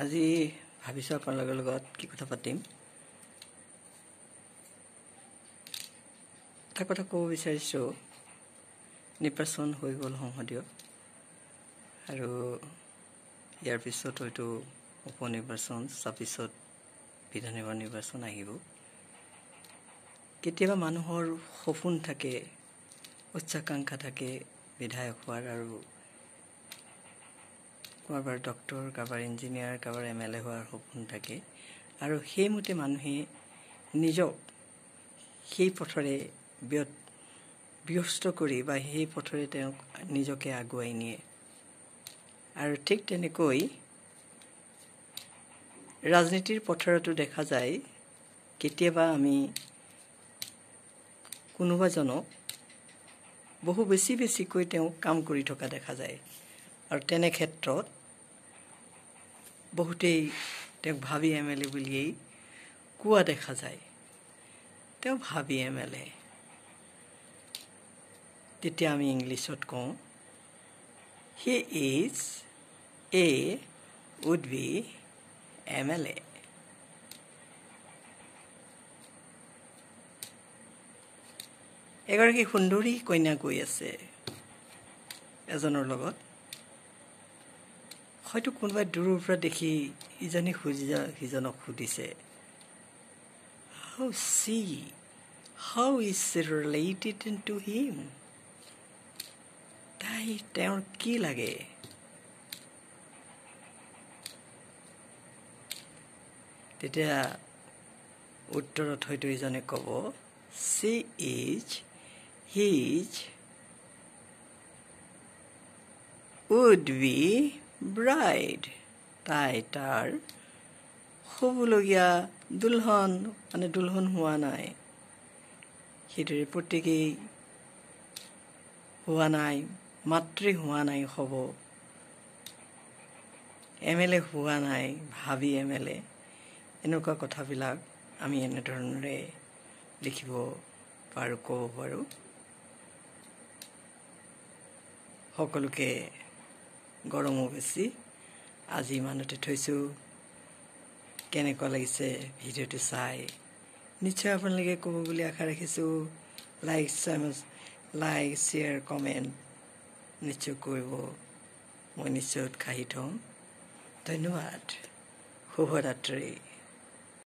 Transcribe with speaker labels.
Speaker 1: আজি ভাবিছো আপোনালোকৰ লগত কি কথা পাতিম। এটা কথা ক'ব বিচাৰিছো, নিৰ্বাচন হৈ গ'ল সংসদীয়, আৰু ইয়াৰ পিছত হয়তো উপনিৰ্বাচন, তাৰপিছত বিধানসভা নিৰ্বাচন আহিব। কেতিয়াবা মানুহৰ সপোন থাকে, উচ্চাকাংক্ষা থাকে বিধায়ক হোৱাৰ, আৰু কাৰোবাৰ ডক্টৰ, কাৰোবাৰ ইঞ্জিনিয়াৰ, কাৰোবাৰ MLA হোৱাৰ সপোন থাকে, আৰু সেইমতে মানুহে নিজক সেই পথৰে ব্যস্ত কৰি বা সেই পথৰে তেওঁক নিজকে আগুৱাই নিয়ে। আৰু ঠিক তেনেকৈ ৰাজনীতিৰ পথাৰতো দেখা যায়, কেতিয়াবা আমি কোনোবাজনক বহু বেছিকৈ তেওঁক কাম কৰি থকা দেখা যায়, আৰু তেনে ক্ষেত্ৰত বহুতেই তেওঁক ভাবি MLA বুলিয়েই কোৱা দেখা যায়। তেওঁ ভাবি MLA, তেতিয়া আমি ইংলিছত কওঁ he is a would be MLA। এগৰাকী সুন্দৰী কন্যা গৈ আছে এজনৰ লগত, হয়তো কোনোবাই দূৰৰ পৰা দেখি ইজনে সিজনক সুধিছে, how is she related to him? তেওঁৰ কি লাগে? তেতিয়া উত্তৰত হয়তো ইজনে ক'ব, she is his would be bride। তাই তাৰ হ'বলগীয়া দুলহন, মানে দুলহন হোৱা নাই। সেইদৰে প্ৰত্যেকেই হোৱা নাই, মাতৃ হোৱা নাই, হ'ব MLA হোৱা নাই, ভাবি MLA। এনেকুৱা কথাবিলাক আমি এনেধৰণেৰে লিখিব পাৰোঁ, ক'ব পাৰোঁ। সকলোকে গৰমো বেছি। আজি ইমানতে থৈছোঁ। কেনেকুৱা লাগিছে ভিডিঅ'টো চাই নিশ্চয় আপোনালোকে ক'ব বুলি আশা ৰাখিছোঁ। লাইক, শ্বেয়াৰ, কমেণ্ট নিশ্চয় কৰিব। মই নিশ্চয় উৎসাহিত হ'ম। ধন্যবাদ। শুভৰাত্ৰি।